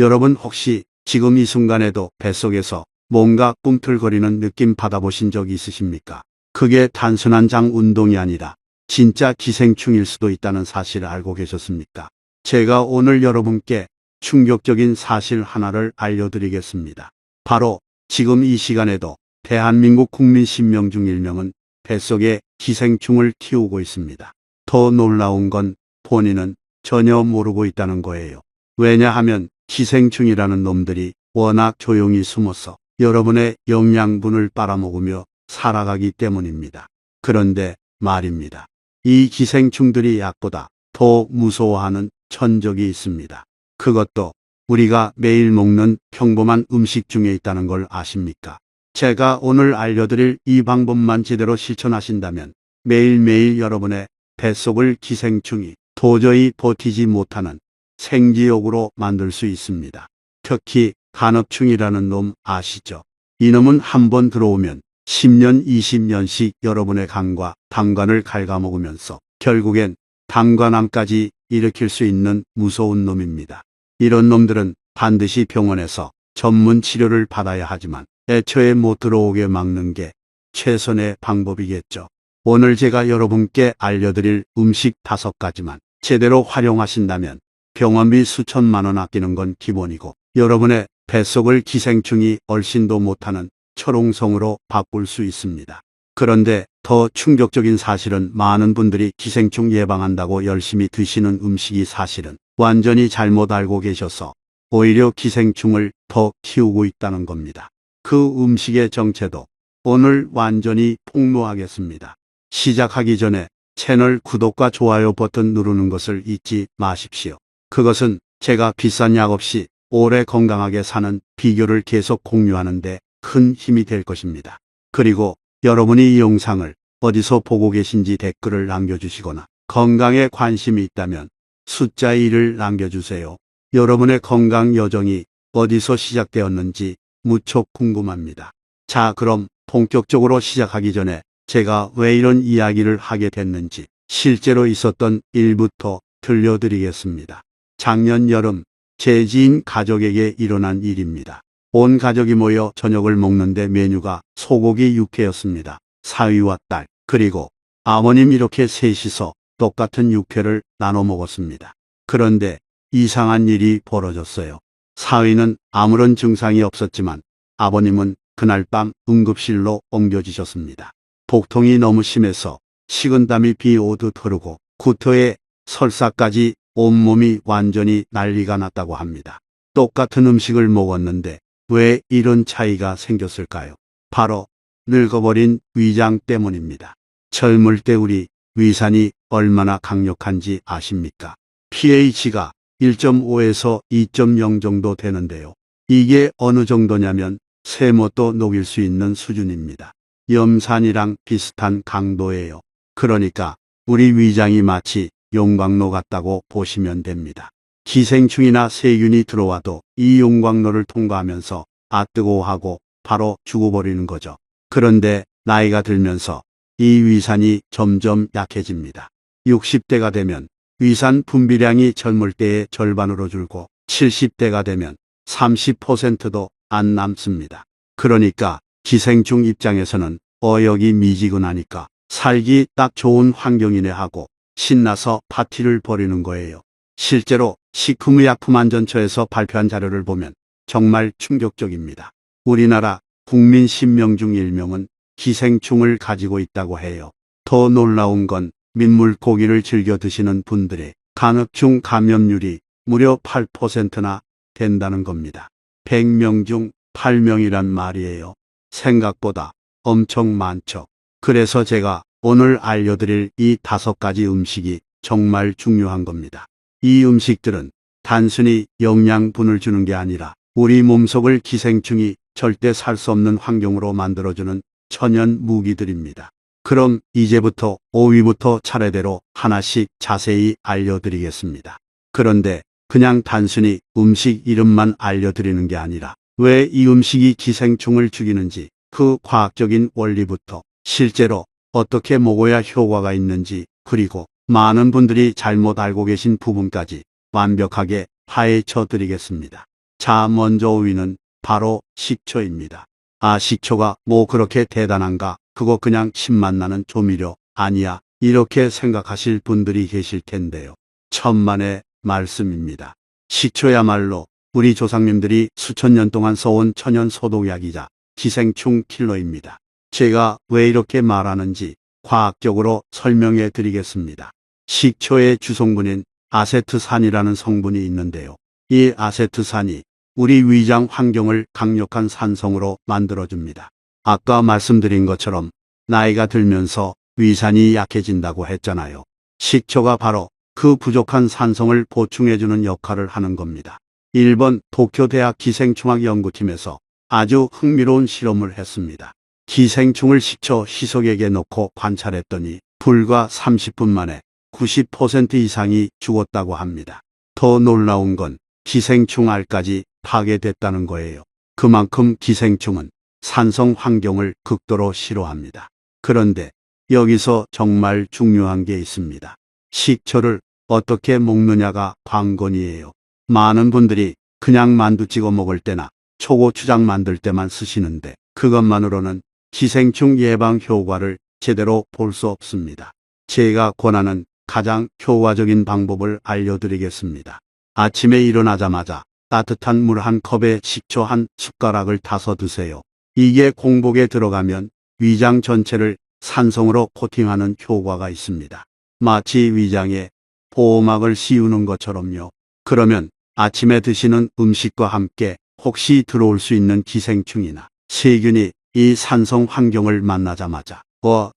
여러분 혹시 지금 이 순간에도 뱃속에서 뭔가 꿈틀거리는 느낌 받아보신 적 있으십니까? 그게 단순한 장 운동이 아니라 진짜 기생충일 수도 있다는 사실을 알고 계셨습니까? 제가 오늘 여러분께 충격적인 사실 하나를 알려드리겠습니다. 바로 지금 이 시간에도 대한민국 국민 10명 중 1명은 뱃속에 기생충을 키우고 있습니다. 더 놀라운 건 본인은 전혀 모르고 있다는 거예요. 왜냐하면 기생충이라는 놈들이 워낙 조용히 숨어서 여러분의 영양분을 빨아먹으며 살아가기 때문입니다. 그런데 말입니다. 이 기생충들이 약보다 더 무서워하는 천적이 있습니다. 그것도 우리가 매일 먹는 평범한 음식 중에 있다는 걸 아십니까? 제가 오늘 알려드릴 이 방법만 제대로 실천하신다면 매일매일 여러분의 뱃속을 기생충이 도저히 버티지 못하는 생지옥으로 만들 수 있습니다. 특히 간흡충이라는 놈 아시죠? 이놈은 한번 들어오면 10년, 20년씩 여러분의 간과 담관을 갉아먹으면서 결국엔 담관암까지 일으킬 수 있는 무서운 놈입니다. 이런 놈들은 반드시 병원에서 전문 치료를 받아야 하지만 애초에 못 들어오게 막는 게 최선의 방법이겠죠. 오늘 제가 여러분께 알려드릴 음식 5가지만 제대로 활용하신다면 병원비 수천만 원 아끼는 건 기본이고 여러분의 뱃속을 기생충이 얼씬도 못하는 철옹성으로 바꿀 수 있습니다. 그런데 더 충격적인 사실은 많은 분들이 기생충 예방한다고 열심히 드시는 음식이 사실은 완전히 잘못 알고 계셔서 오히려 기생충을 더 키우고 있다는 겁니다. 그 음식의 정체도 오늘 완전히 폭로하겠습니다. 시작하기 전에 채널 구독과 좋아요 버튼 누르는 것을 잊지 마십시오. 그것은 제가 비싼 약 없이 오래 건강하게 사는 비결을 계속 공유하는데 큰 힘이 될 것입니다. 그리고 여러분이 이 영상을 어디서 보고 계신지 댓글을 남겨주시거나 건강에 관심이 있다면 숫자 1을 남겨주세요. 여러분의 건강 여정이 어디서 시작되었는지 무척 궁금합니다. 자, 그럼 본격적으로 시작하기 전에 제가 왜 이런 이야기를 하게 됐는지 실제로 있었던 일부터 들려드리겠습니다. 작년 여름 제 지인 가족에게 일어난 일입니다. 온 가족이 모여 저녁을 먹는데 메뉴가 소고기 육회였습니다. 사위와 딸 그리고 아버님 이렇게 셋이서 똑같은 육회를 나눠 먹었습니다. 그런데 이상한 일이 벌어졌어요. 사위는 아무런 증상이 없었지만 아버님은 그날 밤 응급실로 옮겨지셨습니다. 복통이 너무 심해서 식은땀이 비 오듯 흐르고 구토에 설사까지 온몸이 완전히 난리가 났다고 합니다. 똑같은 음식을 먹었는데 왜 이런 차이가 생겼을까요? 바로 늙어버린 위장 때문입니다. 젊을 때 우리 위산이 얼마나 강력한지 아십니까? pH가 1.5에서 2.0 정도 되는데요. 이게 어느 정도냐면 세못도 녹일 수 있는 수준입니다. 염산이랑 비슷한 강도예요. 그러니까 우리 위장이 마치 용광로 같다고 보시면 됩니다. 기생충이나 세균이 들어와도 이 용광로를 통과하면서 뜨거워하고 바로 죽어버리는 거죠. 그런데 나이가 들면서 이 위산이 점점 약해집니다. 60대가 되면 위산 분비량이 젊을 때의 절반으로 줄고 70대가 되면 30%도 안 남습니다. 그러니까 기생충 입장에서는 여기 미지근하니까 살기 딱 좋은 환경이네 하고 신나서 파티를 벌이는 거예요. 실제로 식품의약품안전처에서 발표한 자료를 보면 정말 충격적입니다. 우리나라 국민 10명 중 1명은 기생충을 가지고 있다고 해요. 더 놀라운 건 민물고기를 즐겨 드시는 분들의 간흡충 감염률이 무려 8%나 된다는 겁니다. 100명 중 8명이란 말이에요. 생각보다 엄청 많죠. 그래서 제가 오늘 알려드릴 이 5가지 음식이 정말 중요한 겁니다. 이 음식들은 단순히 영양분을 주는 게 아니라 우리 몸속을 기생충이 절대 살 수 없는 환경으로 만들어주는 천연 무기들입니다. 그럼 이제부터 5위부터 차례대로 하나씩 자세히 알려드리겠습니다. 그런데 그냥 단순히 음식 이름만 알려드리는 게 아니라 왜 이 음식이 기생충을 죽이는지 그 과학적인 원리부터 실제로 어떻게 먹어야 효과가 있는지 그리고 많은 분들이 잘못 알고 계신 부분까지 완벽하게 파헤쳐 드리겠습니다. 자, 먼저 5위는 바로 식초입니다. 아, 식초가 뭐 그렇게 대단한가? 그거 그냥 신맛 나는 조미료 아니야? 이렇게 생각하실 분들이 계실 텐데요. 천만의 말씀입니다. 식초야말로 우리 조상님들이 수천 년 동안 써온 천연 소독약이자 기생충 킬러입니다. 제가 왜 이렇게 말하는지 과학적으로 설명해 드리겠습니다. 식초의 주성분인 아세트산이라는 성분이 있는데요. 이 아세트산이 우리 위장 환경을 강력한 산성으로 만들어줍니다. 아까 말씀드린 것처럼 나이가 들면서 위산이 약해진다고 했잖아요. 식초가 바로 그 부족한 산성을 보충해주는 역할을 하는 겁니다. 일본 도쿄대학 기생충학 연구팀에서 아주 흥미로운 실험을 했습니다. 기생충을 식초 희석액에 넣고 관찰했더니 불과 30분 만에 90% 이상이 죽었다고 합니다. 더 놀라운 건 기생충 알까지 파괴됐다는 거예요. 그만큼 기생충은 산성 환경을 극도로 싫어합니다. 그런데 여기서 정말 중요한 게 있습니다. 식초를 어떻게 먹느냐가 관건이에요. 많은 분들이 그냥 만두 찍어 먹을 때나 초고추장 만들 때만 쓰시는데 그것만으로는 기생충 예방 효과를 제대로 볼 수 없습니다. 제가 권하는 가장 효과적인 방법을 알려드리겠습니다. 아침에 일어나자마자 따뜻한 물 한 컵에 식초 한 숟가락을 타서 드세요. 이게 공복에 들어가면 위장 전체를 산성으로 코팅하는 효과가 있습니다. 마치 위장에 보호막을 씌우는 것처럼요. 그러면 아침에 드시는 음식과 함께 혹시 들어올 수 있는 기생충이나 세균이 이 산성 환경을 만나자마자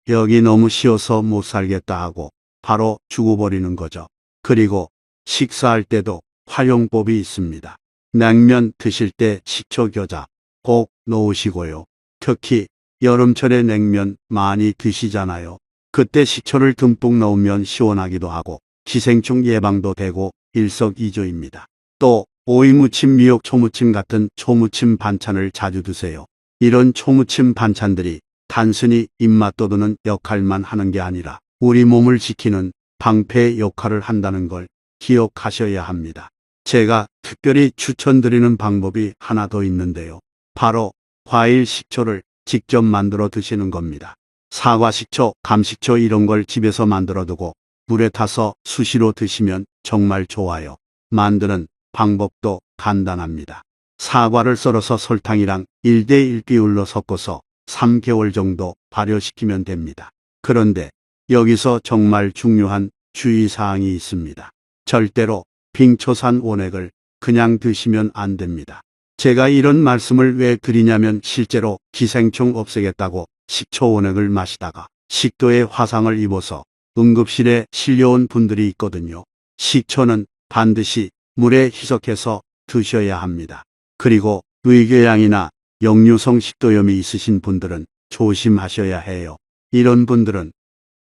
여기 너무 쉬워서 못 살겠다 하고 바로 죽어버리는 거죠. 그리고 식사할 때도 활용법이 있습니다. 냉면 드실 때 식초 겨자 꼭 넣으시고요. 특히 여름철에 냉면 많이 드시잖아요. 그때 식초를 듬뿍 넣으면 시원하기도 하고 기생충 예방도 되고 일석이조입니다. 또 오이무침, 미역 초무침 같은 초무침 반찬을 자주 드세요. 이런 초무침 반찬들이 단순히 입맛 돋우는 역할만 하는 게 아니라 우리 몸을 지키는 방패 역할을 한다는 걸 기억하셔야 합니다. 제가 특별히 추천드리는 방법이 하나 더 있는데요. 바로 과일 식초를 직접 만들어 드시는 겁니다. 사과 식초, 감식초 이런 걸 집에서 만들어 두고 물에 타서 수시로 드시면 정말 좋아요. 만드는 방법도 간단합니다. 사과를 썰어서 설탕이랑 1대1 비율로 섞어서 3개월 정도 발효시키면 됩니다. 그런데 여기서 정말 중요한 주의사항이 있습니다. 절대로 빙초산 원액을 그냥 드시면 안 됩니다. 제가 이런 말씀을 왜 드리냐면 실제로 기생충 없애겠다고 식초 원액을 마시다가 식도에 화상을 입어서 응급실에 실려온 분들이 있거든요. 식초는 반드시 물에 희석해서 드셔야 합니다. 그리고 위궤양이나 역류성 식도염이 있으신 분들은 조심하셔야 해요. 이런 분들은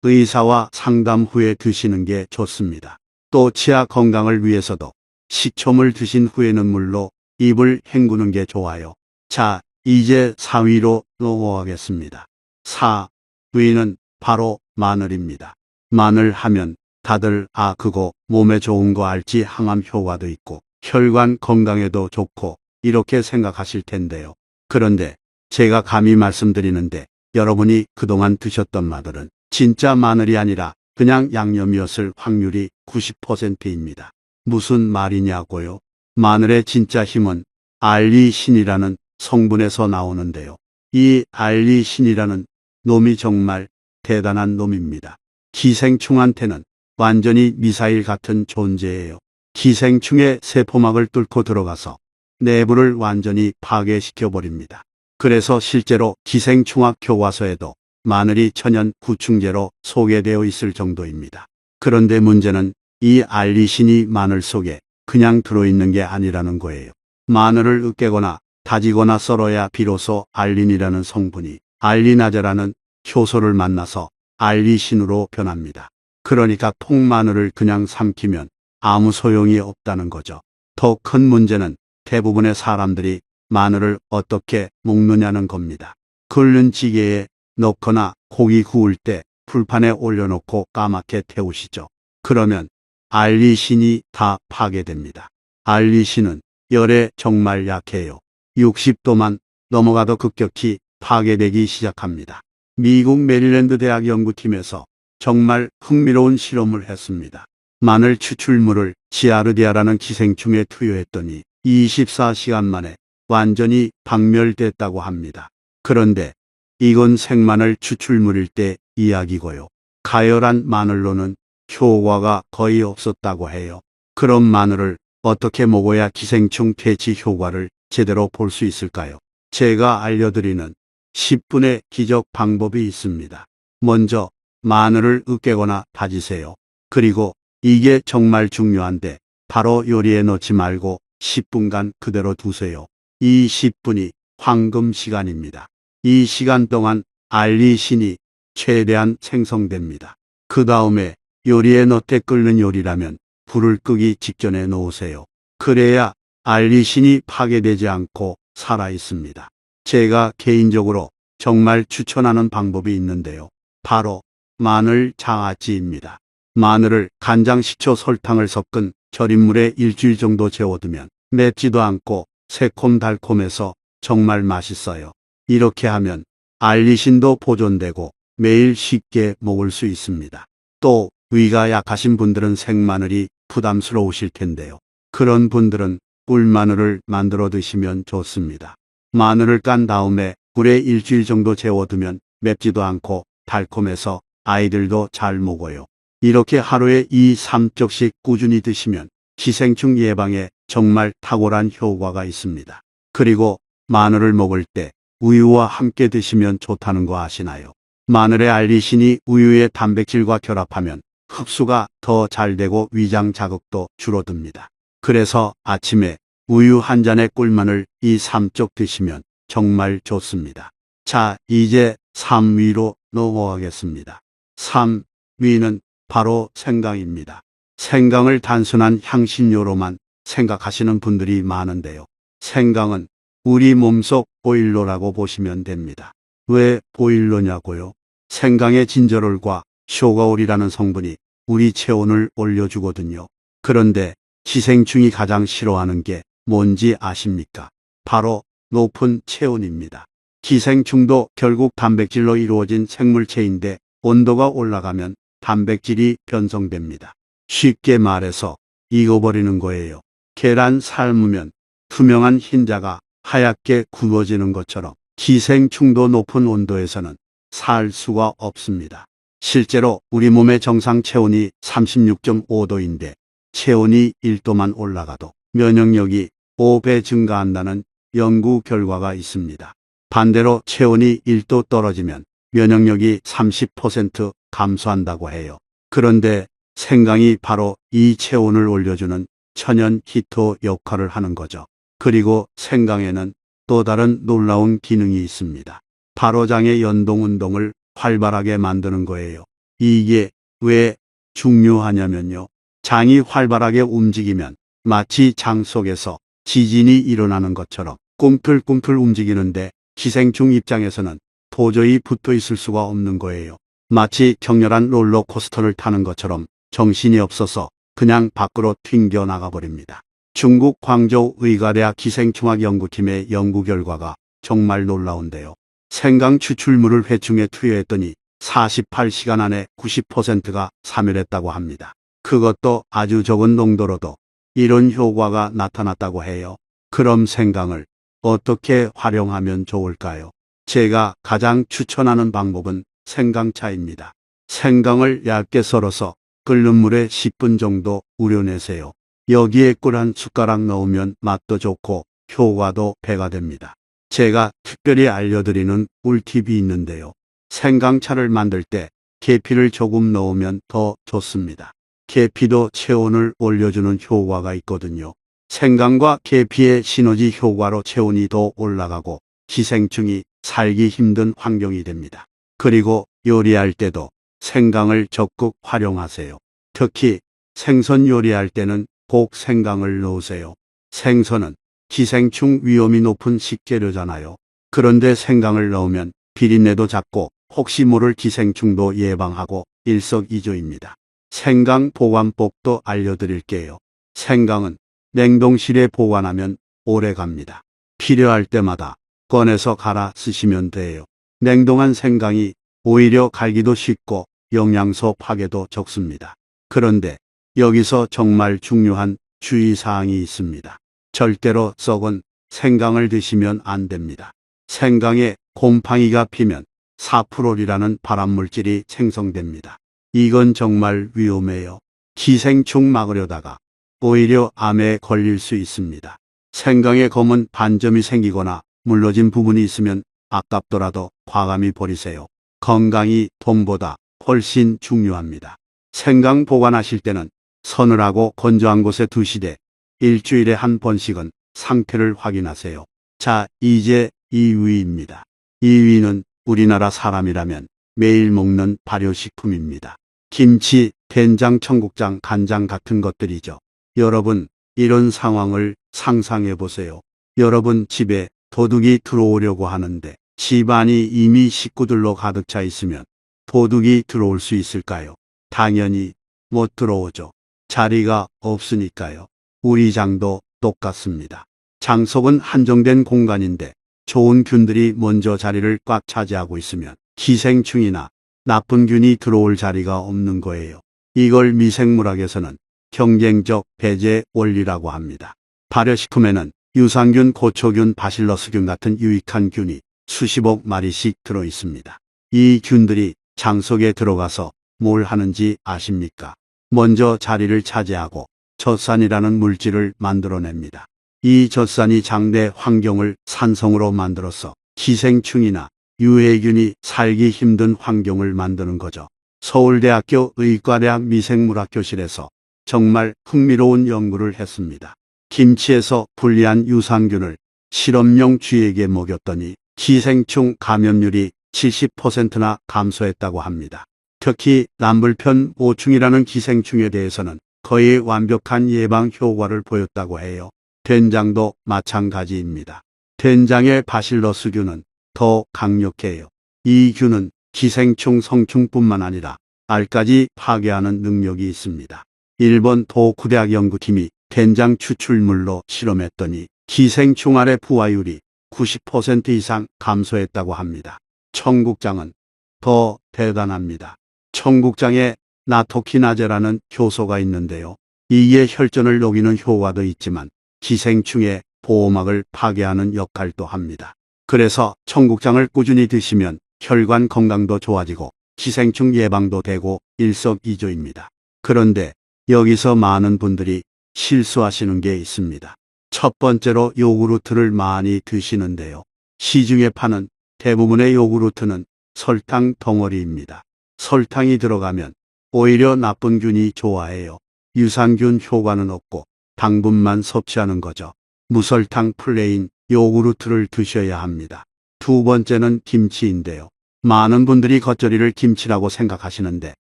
의사와 상담 후에 드시는 게 좋습니다. 또 치아 건강을 위해서도 식초물 드신 후에는 물로 입을 헹구는 게 좋아요. 자, 이제 4위로 넘어가겠습니다. 4위는 바로 마늘입니다. 마늘 하면 다들 그거 몸에 좋은 거 알지, 항암 효과도 있고 혈관 건강에도 좋고 이렇게 생각하실 텐데요. 그런데 제가 감히 말씀드리는데 여러분이 그동안 드셨던 마늘은 진짜 마늘이 아니라 그냥 양념이었을 확률이 90%입니다. 무슨 말이냐고요? 마늘의 진짜 힘은 알리신이라는 성분에서 나오는데요. 이 알리신이라는 놈이 정말 대단한 놈입니다. 기생충한테는 완전히 미사일 같은 존재예요. 기생충의 세포막을 뚫고 들어가서 내부를 완전히 파괴시켜버립니다. 그래서 실제로 기생충학 교과서에도 마늘이 천연 구충제로 소개되어 있을 정도입니다. 그런데 문제는 이 알리신이 마늘 속에 그냥 들어있는 게 아니라는 거예요. 마늘을 으깨거나 다지거나 썰어야 비로소 알린이라는 성분이 알리나제라는 효소를 만나서 알리신으로 변합니다. 그러니까 통마늘을 그냥 삼키면 아무 소용이 없다는 거죠. 더 큰 문제는 대부분의 사람들이 마늘을 어떻게 먹느냐는 겁니다. 끓는 찌개에 넣거나 고기 구울 때 불판에 올려놓고 까맣게 태우시죠. 그러면 알리신이 다 파괴됩니다. 알리신은 열에 정말 약해요. 60도만 넘어가도 급격히 파괴되기 시작합니다. 미국 메릴랜드 대학 연구팀에서 정말 흥미로운 실험을 했습니다. 마늘 추출물을 지아르디아라는 기생충에 투여했더니 24시간 만에 완전히 박멸됐다고 합니다. 그런데 이건 생마늘 추출물일 때 이야기고요. 가열한 마늘로는 효과가 거의 없었다고 해요. 그럼 마늘을 어떻게 먹어야 기생충 퇴치 효과를 제대로 볼 수 있을까요? 제가 알려드리는 10분의 기적 방법이 있습니다. 먼저 마늘을 으깨거나 다지세요. 그리고 이게 정말 중요한데 바로 요리에 넣지 말고 10분간 그대로 두세요. 이 10분이 황금 시간입니다. 이 시간 동안 알리신이 최대한 생성됩니다. 그 다음에 요리에 넣되 끓는 요리라면 불을 끄기 직전에 놓으세요. 그래야 알리신이 파괴되지 않고 살아 있습니다. 제가 개인적으로 정말 추천하는 방법이 있는데요. 바로 마늘 장아찌입니다. 마늘을 간장, 식초, 설탕을 섞은 절인 물에 일주일 정도 재워두면 맵지도 않고 새콤달콤해서 정말 맛있어요. 이렇게 하면 알리신도 보존되고 매일 쉽게 먹을 수 있습니다. 또 위가 약하신 분들은 생마늘이 부담스러우실 텐데요. 그런 분들은 꿀마늘을 만들어 드시면 좋습니다. 마늘을 깐 다음에 물에 일주일 정도 재워두면 맵지도 않고 달콤해서 아이들도 잘 먹어요. 이렇게 하루에 2, 3쪽씩 꾸준히 드시면 기생충 예방에 정말 탁월한 효과가 있습니다. 그리고 마늘을 먹을 때 우유와 함께 드시면 좋다는 거 아시나요? 마늘의 알리신이 우유의 단백질과 결합하면 흡수가 더 잘 되고 위장 자극도 줄어듭니다. 그래서 아침에 우유 한 잔에 꿀마늘 2, 3쪽 드시면 정말 좋습니다. 자, 이제 3위로 넘어가겠습니다. 3위는 바로 생강입니다. 생강을 단순한 향신료로만 생각하시는 분들이 많은데요. 생강은 우리 몸속 보일러라고 보시면 됩니다. 왜 보일러냐고요? 생강의 진저롤과 쇼가올이라는 성분이 우리 체온을 올려주거든요. 그런데 기생충이 가장 싫어하는 게 뭔지 아십니까? 바로 높은 체온입니다. 기생충도 결국 단백질로 이루어진 생물체인데 온도가 올라가면 단백질이 변성됩니다. 쉽게 말해서 익어버리는 거예요. 계란 삶으면 투명한 흰자가 하얗게 굽어지는 것처럼 기생충도 높은 온도에서는 살 수가 없습니다. 실제로 우리 몸의 정상 체온이 36.5도인데 체온이 1도만 올라가도 면역력이 5배 증가한다는 연구 결과가 있습니다. 반대로 체온이 1도 떨어지면 면역력이 30% 감소한다고 해요. 그런데 생강이 바로 이 체온을 올려주는 천연 히터 역할을 하는 거죠. 그리고 생강에는 또 다른 놀라운 기능이 있습니다. 바로 장의 연동 운동을 활발하게 만드는 거예요. 이게 왜 중요하냐면요. 장이 활발하게 움직이면 마치 장 속에서 지진이 일어나는 것처럼 꿈틀꿈틀 움직이는데 기생충 입장에서는 도저히 붙어 있을 수가 없는 거예요. 마치 격렬한 롤러코스터를 타는 것처럼 정신이 없어서 그냥 밖으로 튕겨 나가버립니다. 중국 광저우 의과대학 기생충학 연구팀의 연구 결과가 정말 놀라운데요. 생강 추출물을 회충에 투여했더니 48시간 안에 90%가 사멸했다고 합니다. 그것도 아주 적은 농도로도 이런 효과가 나타났다고 해요. 그럼 생강을 어떻게 활용하면 좋을까요? 제가 가장 추천하는 방법은 생강차입니다. 생강을 얇게 썰어서 끓는 물에 10분 정도 우려내세요. 여기에 꿀 한 숟가락 넣으면 맛도 좋고 효과도 배가 됩니다. 제가 특별히 알려드리는 꿀팁이 있는데요. 생강차를 만들 때 계피를 조금 넣으면 더 좋습니다. 계피도 체온을 올려주는 효과가 있거든요. 생강과 계피의 시너지 효과로 체온이 더 올라가고 기생충이 살기 힘든 환경이 됩니다. 그리고 요리할 때도 생강을 적극 활용하세요. 특히 생선 요리할 때는 꼭 생강을 넣으세요. 생선은 기생충 위험이 높은 식재료잖아요. 그런데 생강을 넣으면 비린내도 잡고 혹시 모를 기생충도 예방하고 일석이조입니다. 생강 보관법도 알려드릴게요. 생강은 냉동실에 보관하면 오래 갑니다. 필요할 때마다 꺼내서 갈아 쓰시면 돼요. 냉동한 생강이 오히려 갈기도 쉽고 영양소 파괴도 적습니다. 그런데 여기서 정말 중요한 주의사항이 있습니다. 절대로 썩은 생강을 드시면 안 됩니다. 생강에 곰팡이가 피면 사프롤이라는 발암물질이 생성됩니다. 이건 정말 위험해요. 기생충 막으려다가 오히려 암에 걸릴 수 있습니다. 생강에 검은 반점이 생기거나 물러진 부분이 있으면 아깝더라도 과감히 버리세요. 건강이 돈보다 훨씬 중요합니다. 생강 보관하실 때는 서늘하고 건조한 곳에 두시되 일주일에 한 번씩은 상태를 확인하세요. 자, 이제 2위입니다. 2위는 우리나라 사람이라면 매일 먹는 발효식품입니다. 김치, 된장, 청국장, 간장 같은 것들이죠. 여러분, 이런 상황을 상상해 보세요. 여러분 집에 도둑이 들어오려고 하는데 집안이 이미 식구들로 가득 차 있으면 도둑이 들어올 수 있을까요? 당연히 못 들어오죠. 자리가 없으니까요. 우리 장도 똑같습니다. 장 속은 한정된 공간인데 좋은 균들이 먼저 자리를 꽉 차지하고 있으면 기생충이나 나쁜 균이 들어올 자리가 없는 거예요. 이걸 미생물학에서는 경쟁적 배제 원리라고 합니다. 발효식품에는 유산균, 고초균, 바실러스균 같은 유익한 균이 수십억 마리씩 들어 있습니다. 이 균들이 장 속에 들어가서 뭘 하는지 아십니까? 먼저 자리를 차지하고 젖산이라는 물질을 만들어냅니다. 이 젖산이 장내 환경을 산성으로 만들어서 기생충이나 유해균이 살기 힘든 환경을 만드는 거죠. 서울대학교 의과대학 미생물학 교실에서 정말 흥미로운 연구를 했습니다. 김치에서 분리한 유산균을 실험용 쥐에게 먹였더니 기생충 감염률이 70%나 감소했다고 합니다. 특히 남불편 오충이라는 기생충에 대해서는 거의 완벽한 예방 효과를 보였다고 해요. 된장도 마찬가지입니다. 된장의 바실러스균은 더 강력해요. 이 균은 기생충 성충뿐만 아니라 알까지 파괴하는 능력이 있습니다. 일본 도쿠대학 연구팀이 된장 추출물로 실험했더니 기생충 알의 부화율이 90% 이상 감소했다고 합니다. 청국장은 더 대단합니다. 청국장에 나토키나제라는 효소가 있는데요. 이게 혈전을 녹이는 효과도 있지만 기생충의 보호막을 파괴하는 역할도 합니다. 그래서 청국장을 꾸준히 드시면 혈관 건강도 좋아지고 기생충 예방도 되고 일석이조입니다. 그런데 여기서 많은 분들이 실수하시는 게 있습니다. 첫 번째로 요구르트를 많이 드시는데요. 시중에 파는 대부분의 요구르트는 설탕 덩어리입니다. 설탕이 들어가면 오히려 나쁜 균이 좋아해요. 유산균 효과는 없고 당분만 섭취하는 거죠. 무설탕 플레인 요구르트를 드셔야 합니다. 두 번째는 김치인데요. 많은 분들이 겉절이를 김치라고 생각하시는데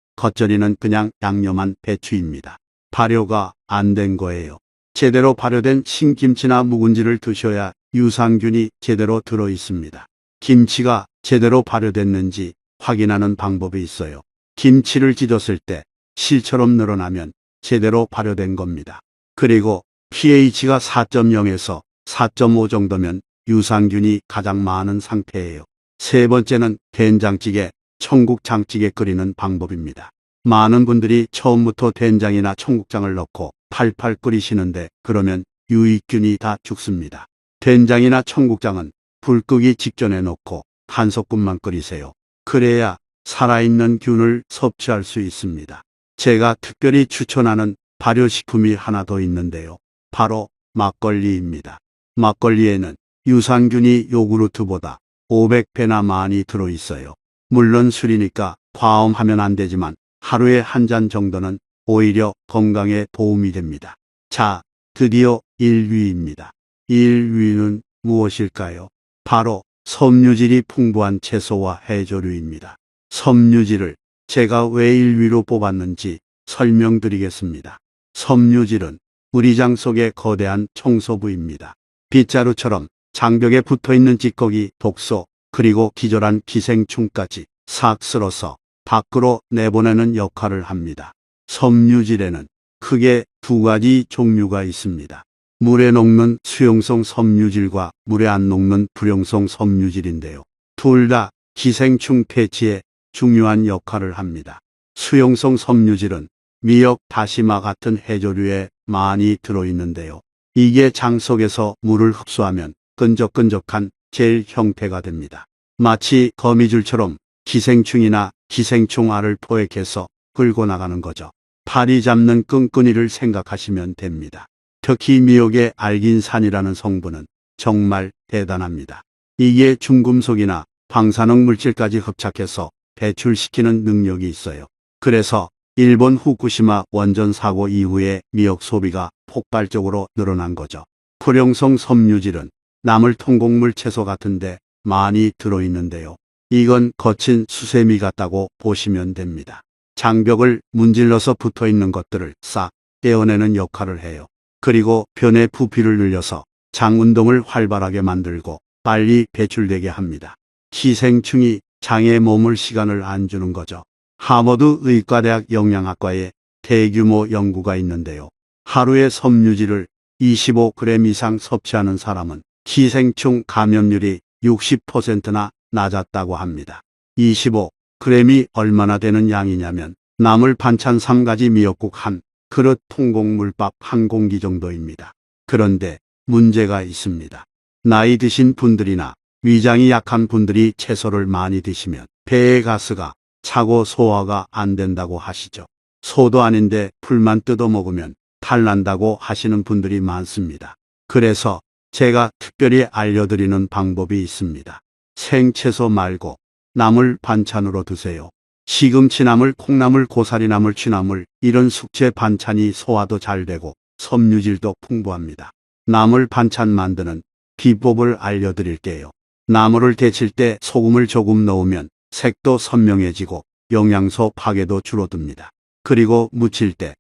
겉절이는 그냥 양념한 배추입니다. 발효가 안 된 거예요. 제대로 발효된 신김치나 묵은지를 드셔야 유산균이 제대로 들어 있습니다. 김치가 제대로 발효됐는지 확인하는 방법이 있어요. 김치를 찢었을 때 실처럼 늘어나면 제대로 발효된 겁니다. 그리고 pH가 4.0에서 4.5 정도면 유산균이 가장 많은 상태예요. 세 번째는 된장찌개, 청국장찌개 끓이는 방법입니다. 많은 분들이 처음부터 된장이나 청국장을 넣고 팔팔 끓이시는데 그러면 유익균이 다 죽습니다. 된장이나 청국장은 불 끄기 직전에 넣고 한 소끔만 끓이세요. 그래야 살아있는 균을 섭취할 수 있습니다. 제가 특별히 추천하는 발효식품이 하나 더 있는데요. 바로 막걸리입니다. 막걸리에는 유산균이 요구르트보다 500배나 많이 들어있어요. 물론 술이니까 과음하면 안 되지만 하루에 한 잔 정도는 오히려 건강에 도움이 됩니다. 자, 드디어 1위입니다. 1위는 무엇일까요? 바로 섬유질이 풍부한 채소와 해조류입니다. 섬유질을 제가 왜 1위로 뽑았는지 설명드리겠습니다. 섬유질은 우리 장 속의 거대한 청소부입니다. 빗자루처럼 장벽에 붙어있는 찌꺼기, 독소, 그리고 기절한 기생충까지 싹 쓸어서 밖으로 내보내는 역할을 합니다. 섬유질에는 크게 두 가지 종류가 있습니다. 물에 녹는 수용성 섬유질과 물에 안 녹는 불용성 섬유질인데요. 둘 다 기생충 퇴치에 중요한 역할을 합니다. 수용성 섬유질은 미역, 다시마 같은 해조류에 많이 들어있는데요. 이게 장 속에서 물을 흡수하면 끈적끈적한 젤 형태가 됩니다. 마치 거미줄처럼 기생충이나 기생충알을 포획해서 끌고 나가는 거죠. 파리 잡는 끈끈이를 생각하시면 됩니다. 특히 미역의 알긴산이라는 성분은 정말 대단합니다. 이게 중금속이나 방사능 물질까지 흡착해서 배출시키는 능력이 있어요. 그래서 일본 후쿠시마 원전 사고 이후에 미역 소비가 폭발적으로 늘어난 거죠. 불용성 섬유질은 나물, 통곡물, 채소 같은데 많이 들어있는데요. 이건 거친 수세미 같다고 보시면 됩니다. 장벽을 문질러서 붙어있는 것들을 싹 떼어내는 역할을 해요. 그리고 변의 부피를 늘려서 장 운동을 활발하게 만들고 빨리 배출되게 합니다. 기생충이 장에 머물 시간을 안 주는 거죠. 하버드 의과대학 영양학과에 대규모 연구가 있는데요. 하루에 섬유질을 25g 이상 섭취하는 사람은 기생충 감염률이 60%나 낮았다고 합니다. 25g이 얼마나 되는 양이냐면 나물 반찬 3가지 미역국 한 그릇 통곡물밥 한 공기 정도입니다. 그런데 문제가 있습니다. 나이 드신 분들이나 위장이 약한 분들이 채소를 많이 드시면 배에 가스가 차고 소화가 안 된다고 하시죠. 소도 아닌데 풀만 뜯어 먹으면 탈난다고 하시는 분들이 많습니다. 그래서 제가 특별히 알려드리는 방법이 있습니다. 생채소 말고 나물 반찬으로 드세요. 시금치나물, 콩나물, 고사리나물, 취나물 이런 숙제 반찬이 소화도 잘 되고 섬유질도 풍부합니다. 나물 반찬 만드는 비법을 알려드릴게요. 나물을 데칠 때 소금을 조금 넣으면 색도 선명해지고 영양소 파괴도 줄어듭니다. 그리고 무칠 때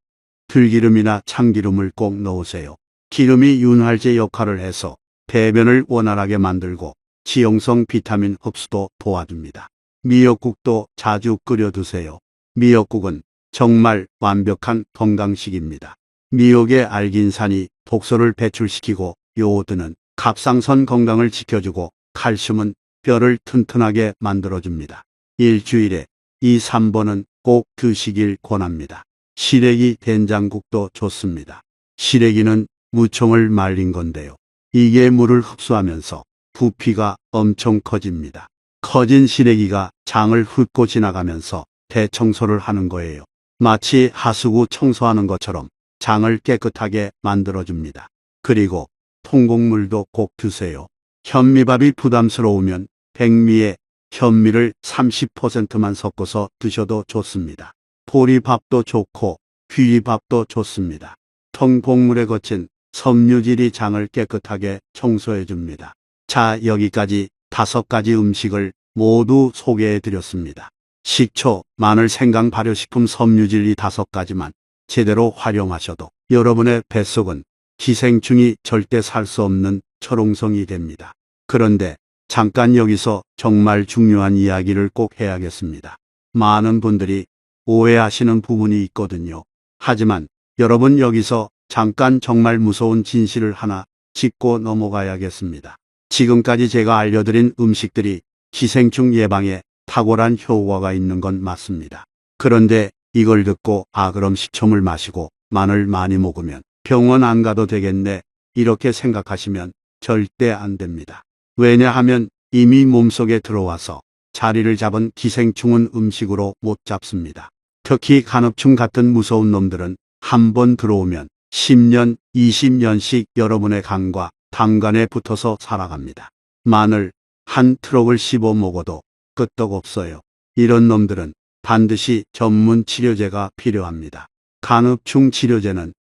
들기름이나 참기름을 꼭 넣으세요. 기름이 윤활제 역할을 해서 배변을 원활하게 만들고 지용성 비타민 흡수도 도와줍니다. 미역국도 자주 끓여 드세요. 미역국은 정말 완벽한 건강식입니다. 미역의 알긴산이 독소를 배출시키고 요오드는 갑상선 건강을 지켜주고 칼슘은 뼈를 튼튼하게 만들어줍니다. 일주일에 2~3번은 꼭 드시길 권합니다. 시래기 된장국도 좋습니다. 시래기는 무청을 말린 건데요. 이게 물을 흡수하면서 부피가 엄청 커집니다. 커진 시래기가 장을 훑고 지나가면서 대청소를 하는 거예요. 마치 하수구 청소하는 것처럼 장을 깨끗하게 만들어줍니다. 그리고 통곡물도 꼭 드세요. 현미밥이 부담스러우면 백미에 현미를 30%만 섞어서 드셔도 좋습니다. 보리밥도 좋고 귀리밥도 좋습니다. 통곡물에 거친 섬유질이 장을 깨끗하게 청소해 줍니다. 자, 여기까지 5가지 음식을 모두 소개해 드렸습니다. 식초, 마늘, 생강, 발효식품, 섬유질 이 5가지만 제대로 활용하셔도 여러분의 뱃속은 기생충이 절대 살 수 없는 철옹성이 됩니다. 그런데 잠깐 여기서 정말 중요한 이야기를 꼭 해야겠습니다. 많은 분들이 오해하시는 부분이 있거든요. 하지만 여러분, 여기서 잠깐 정말 무서운 진실을 하나 짚고 넘어가야겠습니다. 지금까지 제가 알려드린 음식들이 기생충 예방에 탁월한 효과가 있는 건 맞습니다. 그런데 이걸 듣고 그럼 식초물 마시고 마늘 많이 먹으면 병원 안 가도 되겠네, 이렇게 생각하시면 절대 안 됩니다. 왜냐하면 이미 몸속에 들어와서 자리를 잡은 기생충은 음식으로 못 잡습니다. 특히 간흡충 같은 무서운 놈들은 한번 들어오면 10년, 20년씩 여러분의 간과 담간에 붙어서 살아갑니다. 마늘 한 트럭을 씹어 먹어도 끄떡없어요. 이런 놈들은 반드시 전문 치료제가 필요합니다. 간흡충 치료제는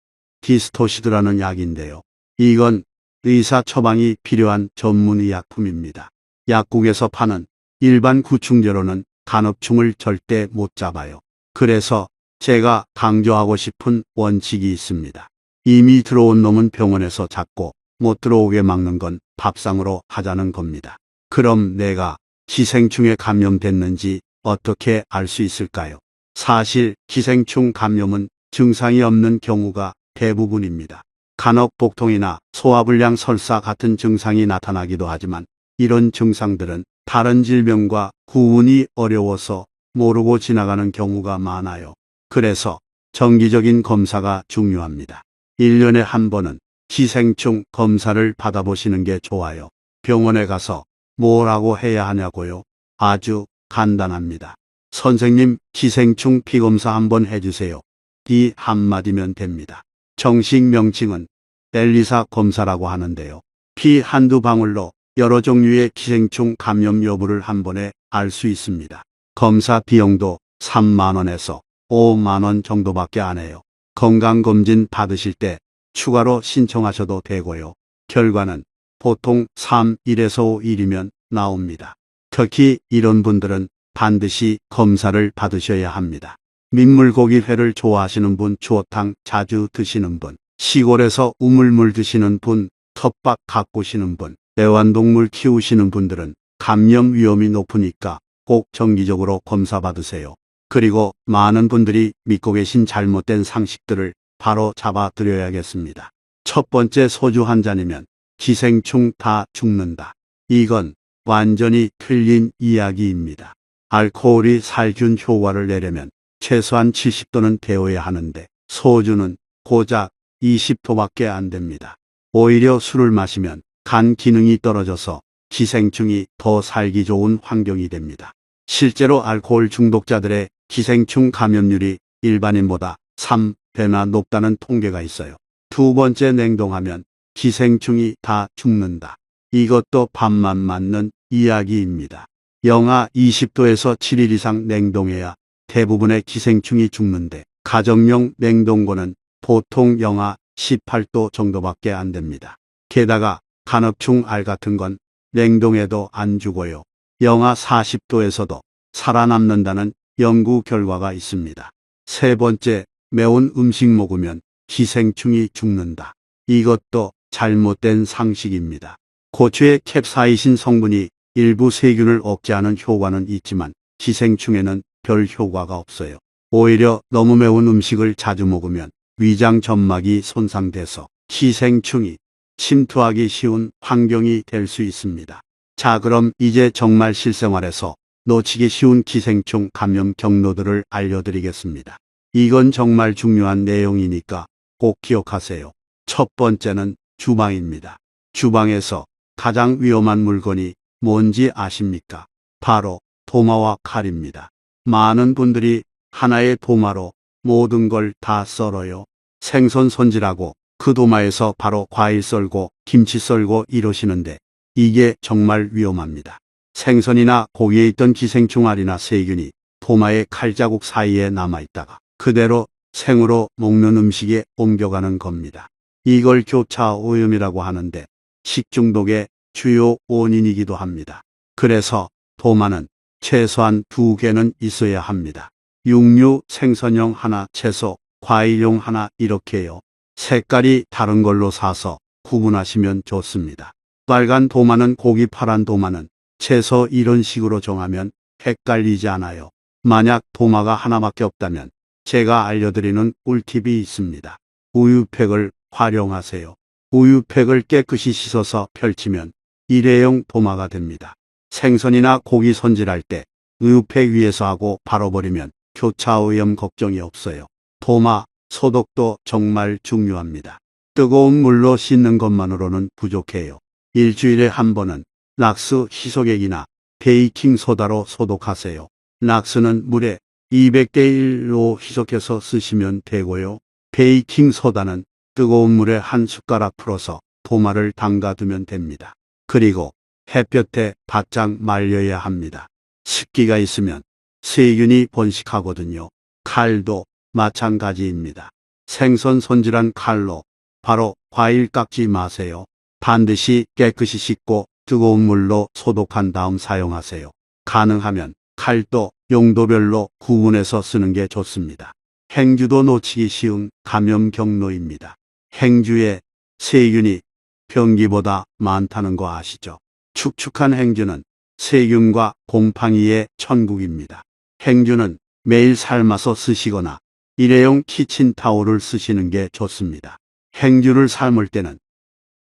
디스토시드라는 약인데요. 이건 의사 처방이 필요한 전문 의약품입니다. 약국에서 파는 일반 구충제로는 간흡충을 절대 못 잡아요. 그래서 제가 강조하고 싶은 원칙이 있습니다. 이미 들어온 놈은 병원에서 잡고 못 들어오게 막는 건 밥상으로 하자는 겁니다. 그럼 내가 기생충에 감염됐는지 어떻게 알 수 있을까요? 사실 기생충 감염은 증상이 없는 경우가 대부분입니다. 간혹복통이나 소화불량, 설사 같은 증상이 나타나기도 하지만 이런 증상들은 다른 질병과 구분이 어려워서 모르고 지나가는 경우가 많아요. 그래서 정기적인 검사가 중요합니다. 1년에 한 번은 기생충 검사를 받아보시는 게 좋아요. 병원에 가서 뭐라고 해야 하냐고요? 아주 간단합니다. 선생님, 기생충 피검사 한번 해주세요. 이 한마디면 됩니다. 정식 명칭은 엘리사 검사라고 하는데요. 피 한두 방울로 여러 종류의 기생충 감염 여부를 한 번에 알 수 있습니다. 검사 비용도 3만 원에서 5만 원 정도밖에 안 해요. 건강검진 받으실 때 추가로 신청하셔도 되고요. 결과는 보통 3일에서 5일이면 나옵니다. 특히 이런 분들은 반드시 검사를 받으셔야 합니다. 민물고기회를 좋아하시는 분, 추어탕 자주 드시는 분, 시골에서 우물물 드시는 분, 텃밭 가꾸시는 분, 애완동물 키우시는 분들은 감염 위험이 높으니까 꼭 정기적으로 검사 받으세요. 그리고 많은 분들이 믿고 계신 잘못된 상식들을 바로 잡아 드려야겠습니다. 첫 번째, 소주 한 잔이면 기생충 다 죽는다. 이건 완전히 틀린 이야기입니다. 알코올이 살균 효과를 내려면 최소한 70도는 되어야 하는데 소주는 고작 20도밖에 안 됩니다. 오히려 술을 마시면 간 기능이 떨어져서 기생충이 더 살기 좋은 환경이 됩니다. 실제로 알코올 중독자들의 기생충 감염률이 일반인보다 3배나 높다는 통계가 있어요. 두 번째, 냉동하면 기생충이 다 죽는다. 이것도 반만 맞는 이야기입니다. 영하 20도에서 7일 이상 냉동해야 대부분의 기생충이 죽는데 가정용 냉동고는 보통 영하 18도 정도밖에 안 됩니다. 게다가 간흡충 알 같은 건 냉동해도 안 죽어요. 영하 40도에서도 살아남는다는 연구 결과가 있습니다. 세 번째, 매운 음식 먹으면 기생충이 죽는다. 이것도 잘못된 상식입니다. 고추의 캡사이신 성분이 일부 세균을 억제하는 효과는 있지만 기생충에는 별 효과가 없어요. 오히려 너무 매운 음식을 자주 먹으면 위장 점막이 손상돼서 기생충이 침투하기 쉬운 환경이 될 수 있습니다. 자, 그럼 이제 정말 실생활에서 놓치기 쉬운 기생충 감염 경로들을 알려드리겠습니다. 이건 정말 중요한 내용이니까 꼭 기억하세요. 첫 번째는 주방입니다. 주방에서 가장 위험한 물건이 뭔지 아십니까? 바로 도마와 칼입니다. 많은 분들이 하나의 도마로 모든 걸 다 썰어요. 생선 손질하고 그 도마에서 바로 과일 썰고 김치 썰고 이러시는데 이게 정말 위험합니다. 생선이나 고기에 있던 기생충 알이나 세균이 도마의 칼자국 사이에 남아있다가 그대로 생으로 먹는 음식에 옮겨가는 겁니다. 이걸 교차 오염이라고 하는데 식중독의 주요 원인이기도 합니다. 그래서 도마는 최소한 2개는 있어야 합니다. 육류, 생선용 하나, 채소, 과일용 하나 이렇게요. 색깔이 다른 걸로 사서 구분하시면 좋습니다. 빨간 도마는 고기, 파란 도마는 채소, 이런 식으로 정하면 헷갈리지 않아요. 만약 도마가 하나밖에 없다면 제가 알려드리는 꿀팁이 있습니다. 우유팩을 활용하세요. 우유팩을 깨끗이 씻어서 펼치면 일회용 도마가 됩니다. 생선이나 고기 손질할 때 우유팩 위에서 하고 바로 버리면 교차 오염 걱정이 없어요. 도마 소독도 정말 중요합니다. 뜨거운 물로 씻는 것만으로는 부족해요. 일주일에 한 번은 락스 희석액이나 베이킹 소다로 소독하세요. 락스는 물에 200대 1로 희석해서 쓰시면 되고요. 베이킹 소다는 뜨거운 물에 한 숟가락 풀어서 도마를 담가두면 됩니다. 그리고 햇볕에 바짝 말려야 합니다. 습기가 있으면 세균이 번식하거든요. 칼도 마찬가지입니다. 생선 손질한 칼로 바로 과일 깎지 마세요. 반드시 깨끗이 씻고 뜨거운 물로 소독한 다음 사용하세요. 가능하면 칼도 용도별로 구분해서 쓰는 게 좋습니다. 행주도 놓치기 쉬운 감염 경로입니다. 행주에 세균이 변기보다 많다는 거 아시죠? 축축한 행주는 세균과 곰팡이의 천국입니다. 행주는 매일 삶아서 쓰시거나 일회용 키친타올을 쓰시는 게 좋습니다. 행주를 삶을 때는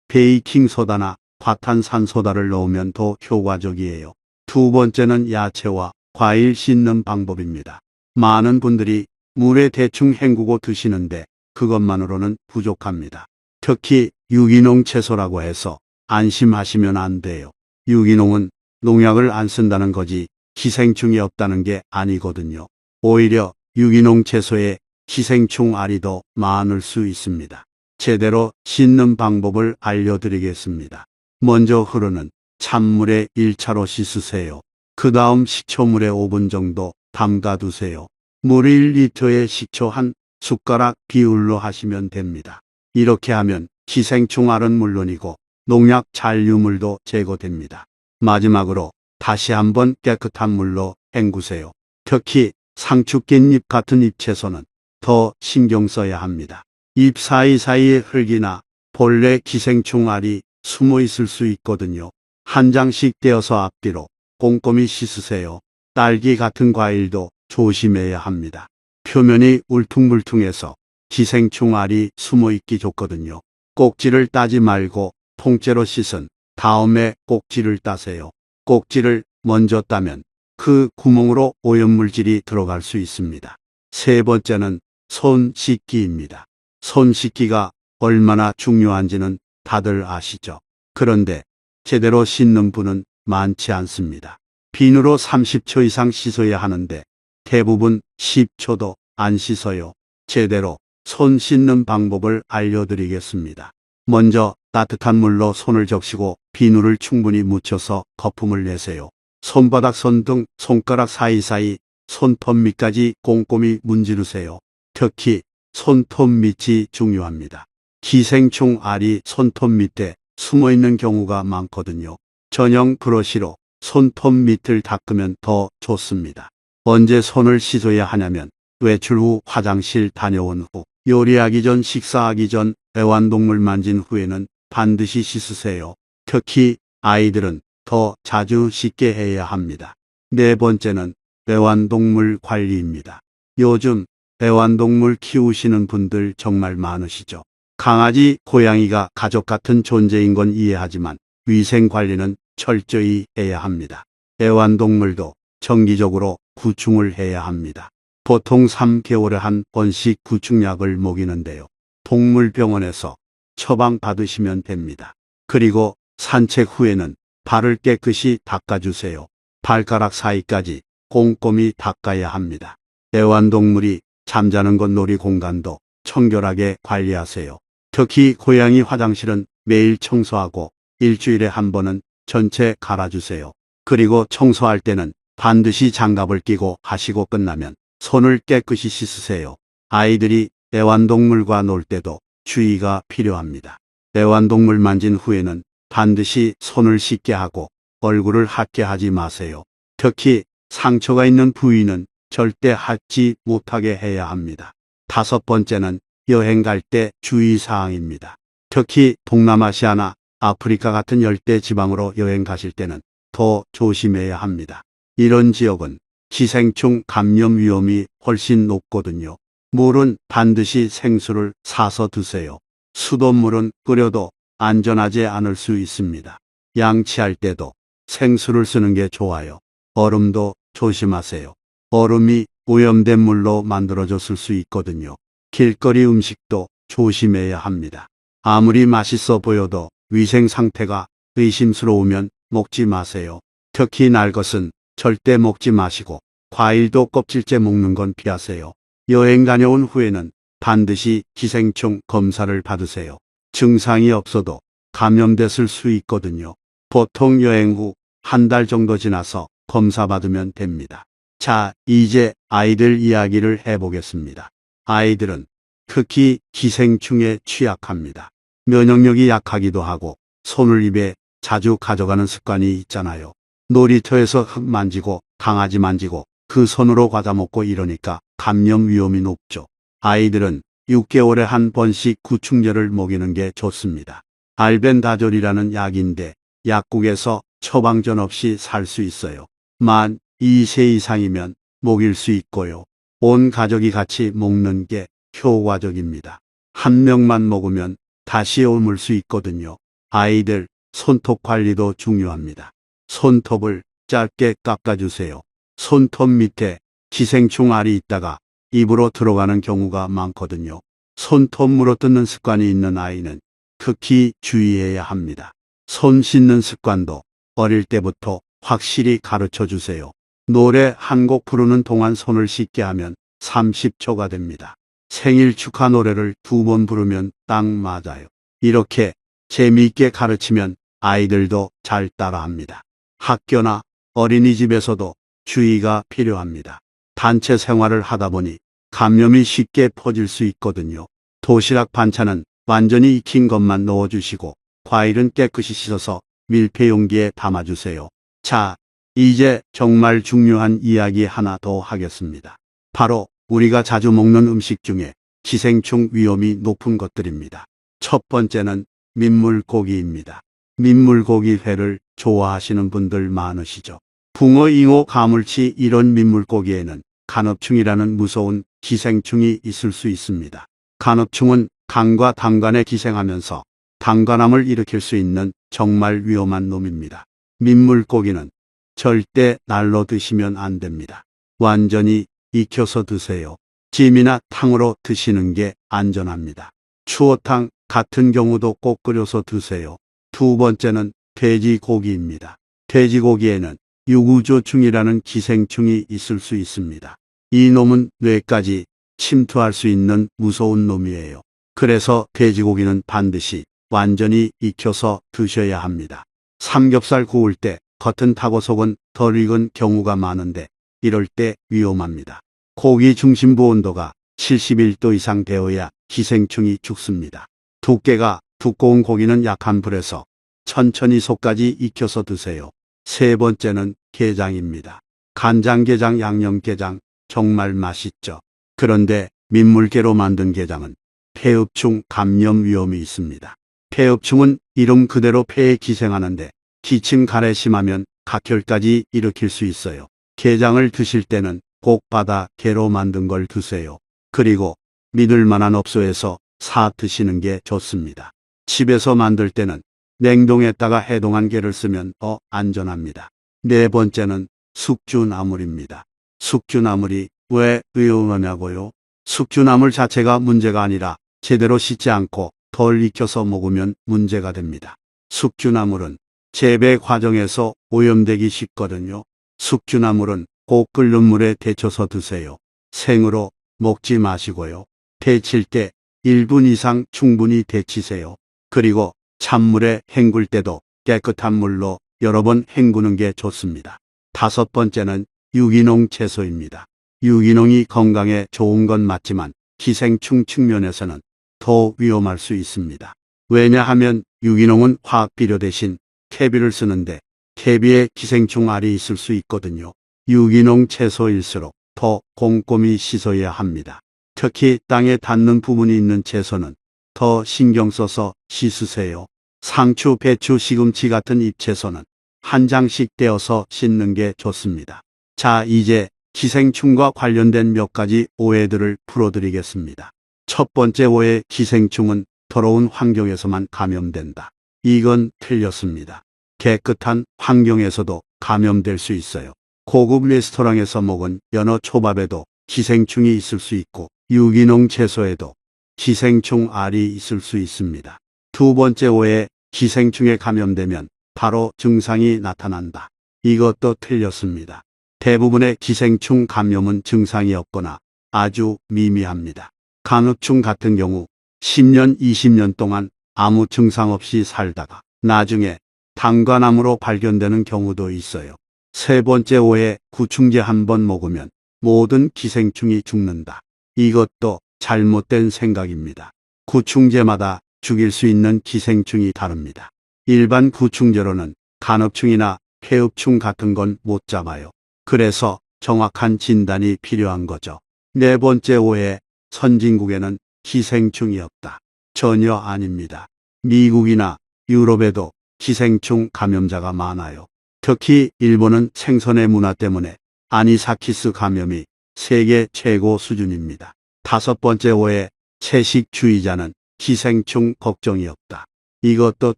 베이킹소다나 과탄산소다를 넣으면 더 효과적이에요. 두 번째는 야채와 과일 씻는 방법입니다. 많은 분들이 물에 대충 헹구고 드시는데 그것만으로는 부족합니다. 특히 유기농 채소라고 해서 안심하시면 안 돼요. 유기농은 농약을 안 쓴다는 거지 기생충이 없다는 게 아니거든요. 오히려 유기농 채소에 기생충 알이 더 많을 수 있습니다. 제대로 씻는 방법을 알려드리겠습니다. 먼저 흐르는 찬물에 1차로 씻으세요. 그 다음 식초물에 5분 정도 담가두세요. 물 1리터에 식초 한 숟가락 비율로 하시면 됩니다. 이렇게 하면 기생충 알은 물론이고 농약 잔류물도 제거됩니다. 마지막으로 다시 한번 깨끗한 물로 헹구세요. 특히 상추 깻잎 같은 잎채소는 더 신경 써야 합니다. 잎 사이사이에 흙이나 본래 기생충 알이 숨어 있을 수 있거든요. 한 장씩 떼어서 앞뒤로 꼼꼼히 씻으세요. 딸기 같은 과일도 조심해야 합니다. 표면이 울퉁불퉁해서 기생충 알이 숨어 있기 좋거든요. 꼭지를 따지 말고 통째로 씻은 다음에 꼭지를 따세요. 꼭지를 먼저 따면 그 구멍으로 오염물질이 들어갈 수 있습니다. 세 번째는 손 씻기입니다. 손 씻기가 얼마나 중요한지는 다들 아시죠? 그런데 제대로 씻는 분은 많지 않습니다. 비누로 30초 이상 씻어야 하는데 대부분 10초도 안 씻어요. 제대로 손 씻는 방법을 알려드리겠습니다. 먼저 따뜻한 물로 손을 적시고 비누를 충분히 묻혀서 거품을 내세요. 손바닥, 손등, 손가락 사이사이 손톱 밑까지 꼼꼼히 문지르세요. 특히 손톱 밑이 중요합니다. 기생충 알이 손톱 밑에 숨어 있는 경우가 많거든요. 전용 브러쉬로 손톱 밑을 닦으면 더 좋습니다. 언제 손을 씻어야 하냐면 외출 후, 화장실 다녀온 후, 요리하기 전, 식사하기 전, 애완동물 만진 후에는 반드시 씻으세요. 특히 아이들은 더 자주 씻게 해야 합니다. 네 번째는 애완동물 관리입니다. 요즘 애완동물 키우시는 분들 정말 많으시죠. 강아지, 고양이가 가족 같은 존재인 건 이해하지만 위생 관리는 철저히 해야 합니다. 애완동물도 정기적으로 구충을 해야 합니다. 보통 3개월에 한 번씩 구충약을 먹이는데요. 동물병원에서 처방 받으시면 됩니다. 그리고 산책 후에는 발을 깨끗이 닦아주세요. 발가락 사이까지 꼼꼼히 닦아야 합니다. 애완동물이 잠자는 곳, 놀이공간도 청결하게 관리하세요. 특히 고양이 화장실은 매일 청소하고 일주일에 한 번은 전체 갈아주세요. 그리고 청소할 때는 반드시 장갑을 끼고 하시고 끝나면 손을 깨끗이 씻으세요. 아이들이 애완동물과 놀 때도 주의가 필요합니다. 애완동물 만진 후에는 반드시 손을 씻게 하고 얼굴을 핥게 하지 마세요. 특히 상처가 있는 부위는 절대 핥지 못하게 해야 합니다. 다섯 번째는 여행 갈 때 주의사항입니다. 특히 동남아시아나 아프리카 같은 열대 지방으로 여행 가실 때는 더 조심해야 합니다. 이런 지역은 기생충 감염 위험이 훨씬 높거든요. 물은 반드시 생수를 사서 드세요. 수돗물은 끓여도 안전하지 않을 수 있습니다. 양치할 때도 생수를 쓰는 게 좋아요. 얼음도 조심하세요. 얼음이 오염된 물로 만들어졌을 수 있거든요. 길거리 음식도 조심해야 합니다. 아무리 맛있어 보여도 위생 상태가 의심스러우면 먹지 마세요. 특히 날 것은 절대 먹지 마시고 과일도 껍질째 먹는 건 피하세요. 여행 다녀온 후에는 반드시 기생충 검사를 받으세요. 증상이 없어도 감염됐을 수 있거든요. 보통 여행 후 한 달 정도 지나서 검사 받으면 됩니다. 자, 이제 아이들 이야기를 해보겠습니다. 아이들은 특히 기생충에 취약합니다. 면역력이 약하기도 하고 손을 입에 자주 가져가는 습관이 있잖아요. 놀이터에서 흙 만지고 강아지 만지고 그 손으로 과자 먹고 이러니까 감염 위험이 높죠. 아이들은 6개월에 한 번씩 구충제를 먹이는 게 좋습니다. 알벤다졸이라는 약인데 약국에서 처방전 없이 살 수 있어요. 만 2세 이상이면 먹일 수 있고요. 온 가족이 같이 먹는 게 효과적입니다. 한 명만 먹으면 다시 옮을 수 있거든요. 아이들 손톱 관리도 중요합니다. 손톱을 짧게 깎아주세요. 손톱 밑에 기생충 알이 있다가 입으로 들어가는 경우가 많거든요. 손톱 물어뜯는 습관이 있는 아이는 특히 주의해야 합니다. 손 씻는 습관도 어릴 때부터 확실히 가르쳐 주세요. 노래 한 곡 부르는 동안 손을 씻게 하면 30초가 됩니다. 생일 축하 노래를 2번 부르면 딱 맞아요. 이렇게 재미있게 가르치면 아이들도 잘 따라합니다. 학교나 어린이집에서도 주의가 필요합니다. 단체 생활을 하다 보니 감염이 쉽게 퍼질 수 있거든요. 도시락 반찬은 완전히 익힌 것만 넣어주시고 과일은 깨끗이 씻어서 밀폐 용기에 담아주세요. 자, 이제 정말 중요한 이야기 하나 더 하겠습니다. 바로 우리가 자주 먹는 음식 중에 기생충 위험이 높은 것들입니다. 첫 번째는 민물고기입니다. 민물고기 회를 좋아하시는 분들 많으시죠? 붕어, 잉어, 가물치 이런 민물고기에는 간업충이라는 무서운 기생충이 있을 수 있습니다. 간업충은 간과 담간에 기생하면서 담간암을 일으킬 수 있는 정말 위험한 놈입니다. 민물고기는 절대 날로 드시면 안 됩니다. 완전히 익혀서 드세요. 찜이나 탕으로 드시는 게 안전합니다. 추어탕 같은 경우도 꼭 끓여서 드세요. 두 번째는 돼지고기입니다. 돼지고기에는 유구조충이라는 기생충이 있을 수 있습니다. 이 놈은 뇌까지 침투할 수 있는 무서운 놈이에요. 그래서 돼지고기는 반드시 완전히 익혀서 드셔야 합니다. 삼겹살 구울 때 겉은 타고 속은 덜 익은 경우가 많은데 이럴 때 위험합니다. 고기 중심부 온도가 71도 이상 되어야 기생충이 죽습니다. 두께가 두꺼운 고기는 약한 불에서 천천히 속까지 익혀서 드세요. 세 번째는 게장입니다. 간장게장, 양념게장 정말 맛있죠. 그런데 민물게로 만든 게장은 폐흡충 감염 위험이 있습니다. 폐흡충은 이름 그대로 폐에 기생하는데 기침 가래 심하면 각혈까지 일으킬 수 있어요. 게장을 드실 때는 꼭 바다 게로 만든 걸 드세요. 그리고 믿을 만한 업소에서 사 드시는 게 좋습니다. 집에서 만들 때는 냉동했다가 해동한 게를 쓰면 더 안전합니다. 네 번째는 숙주나물입니다. 숙주나물이 왜 위험하냐고요? 숙주나물 자체가 문제가 아니라 제대로 씻지 않고 덜 익혀서 먹으면 문제가 됩니다. 숙주나물은 재배 과정에서 오염되기 쉽거든요. 숙주나물은 꼭 끓는 물에 데쳐서 드세요. 생으로 먹지 마시고요. 데칠 때 1분 이상 충분히 데치세요. 그리고 찬물에 헹굴 때도 깨끗한 물로 여러 번 헹구는 게 좋습니다. 다섯 번째는 유기농 채소입니다. 유기농이 건강에 좋은 건 맞지만 기생충 측면에서는 더 위험할 수 있습니다. 왜냐하면 유기농은 화학 비료 대신 퇴비를 쓰는데 퇴비에 기생충 알이 있을 수 있거든요. 유기농 채소일수록 더 꼼꼼히 씻어야 합니다. 특히 땅에 닿는 부분이 있는 채소는 더 신경 써서 씻으세요. 상추, 배추, 시금치 같은 잎채소는 한 장씩 떼어서 씻는 게 좋습니다. 자, 이제 기생충과 관련된 몇 가지 오해들을 풀어드리겠습니다. 첫 번째 오해, 기생충은 더러운 환경에서만 감염된다. 이건 틀렸습니다. 깨끗한 환경에서도 감염될 수 있어요. 고급 레스토랑에서 먹은 연어 초밥에도 기생충이 있을 수 있고 유기농 채소에도 기생충 알이 있을 수 있습니다. 두 번째 오해, 기생충에 감염되면 바로 증상이 나타난다. 이것도 틀렸습니다. 대부분의 기생충 감염은 증상이 없거나 아주 미미합니다. 간흡충 같은 경우 10년, 20년 동안 아무 증상 없이 살다가 나중에 담관암으로 발견되는 경우도 있어요. 세 번째 오해, 구충제 한 번 먹으면 모든 기생충이 죽는다. 이것도 잘못된 생각입니다. 구충제마다 죽일 수 있는 기생충이 다릅니다. 일반 구충제로는 간흡충이나 폐흡충 같은 건 못 잡아요. 그래서 정확한 진단이 필요한 거죠. 네 번째 오해, 선진국에는 기생충이 없다. 전혀 아닙니다. 미국이나 유럽에도 기생충 감염자가 많아요. 특히 일본은 생선의 문화 때문에 아니사키스 감염이 세계 최고 수준입니다. 다섯 번째 오해, 채식주의자는 기생충 걱정이 없다. 이것도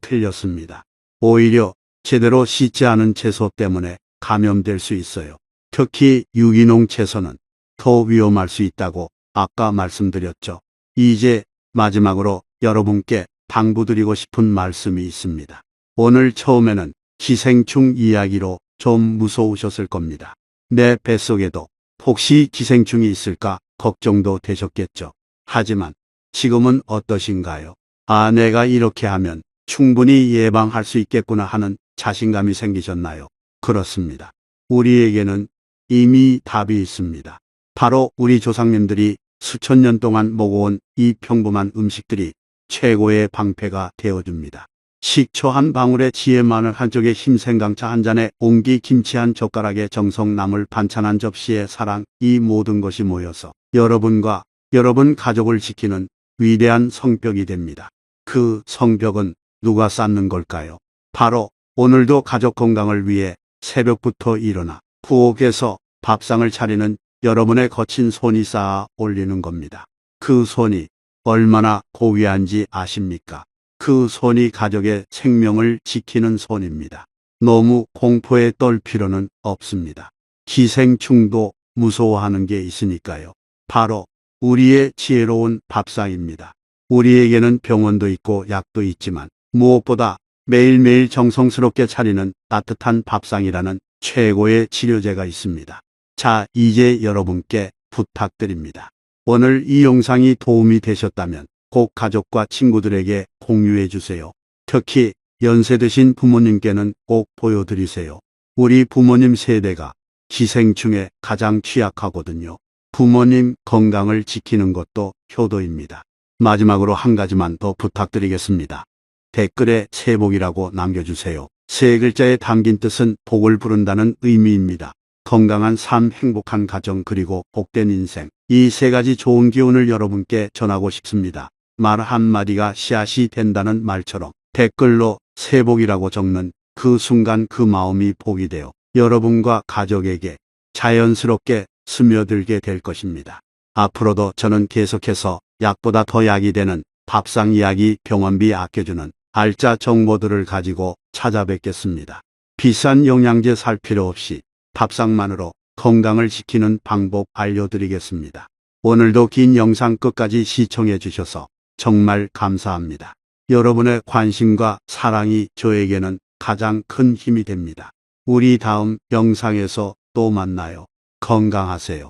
틀렸습니다. 오히려 제대로 씻지 않은 채소 때문에 감염될 수 있어요. 특히 유기농 채소는 더 위험할 수 있다고 아까 말씀드렸죠. 이제 마지막으로 여러분께 당부드리고 싶은 말씀이 있습니다. 오늘 처음에는 기생충 이야기로 좀 무서우셨을 겁니다. 내 뱃속에도 혹시 기생충이 있을까 걱정도 되셨겠죠. 하지만 지금은 어떠신가요? 아, 내가 이렇게 하면 충분히 예방할 수 있겠구나 하는 자신감이 생기셨나요? 그렇습니다. 우리에게는 이미 답이 있습니다. 바로 우리 조상님들이 수천 년 동안 먹어온 이 평범한 음식들이 최고의 방패가 되어줍니다. 식초 한 방울에 지혜 마늘 한 쪽에 힘생강차 한 잔에 옹기 김치 한 젓가락에 정성 나물 반찬 한 접시에 사랑, 이 모든 것이 모여서 여러분과 여러분 가족을 지키는 위대한 성벽이 됩니다. 그 성벽은 누가 쌓는 걸까요? 바로 오늘도 가족 건강을 위해 새벽부터 일어나 부엌에서 밥상을 차리는 여러분의 거친 손이 쌓아 올리는 겁니다. 그 손이 얼마나 고귀한지 아십니까? 그 손이 가족의 생명을 지키는 손입니다. 너무 공포에 떨 필요는 없습니다. 기생충도 무서워하는 게 있으니까요. 바로 우리의 지혜로운 밥상입니다. 우리에게는 병원도 있고 약도 있지만 무엇보다 매일매일 정성스럽게 차리는 따뜻한 밥상이라는 최고의 치료제가 있습니다. 자, 이제 여러분께 부탁드립니다. 오늘 이 영상이 도움이 되셨다면 꼭 가족과 친구들에게 공유해 주세요. 특히 연세 드신 부모님께는 꼭 보여드리세요. 우리 부모님 세대가 기생충에 가장 취약하거든요. 부모님 건강을 지키는 것도 효도입니다. 마지막으로 한 가지만 더 부탁드리겠습니다. 댓글에 새복이라고 남겨주세요. 세 글자에 담긴 뜻은 복을 부른다는 의미입니다. 건강한 삶, 행복한 가정, 그리고 복된 인생. 이 세 가지 좋은 기운을 여러분께 전하고 싶습니다. 말 한마디가 씨앗이 된다는 말처럼 댓글로 새복이라고 적는 그 순간 그 마음이 복이 되어 여러분과 가족에게 자연스럽게 스며들게 될 것입니다. 앞으로도 저는 계속해서 약보다 더 약이 되는 밥상 이야기, 병원비 아껴주는 알짜 정보들을 가지고 찾아뵙겠습니다. 비싼 영양제 살 필요 없이 밥상만으로 건강을 지키는 방법 알려드리겠습니다. 오늘도 긴 영상 끝까지 시청해 주셔서 정말 감사합니다. 여러분의 관심과 사랑이 저에게는 가장 큰 힘이 됩니다. 우리 다음 영상에서 또 만나요. 건강하세요.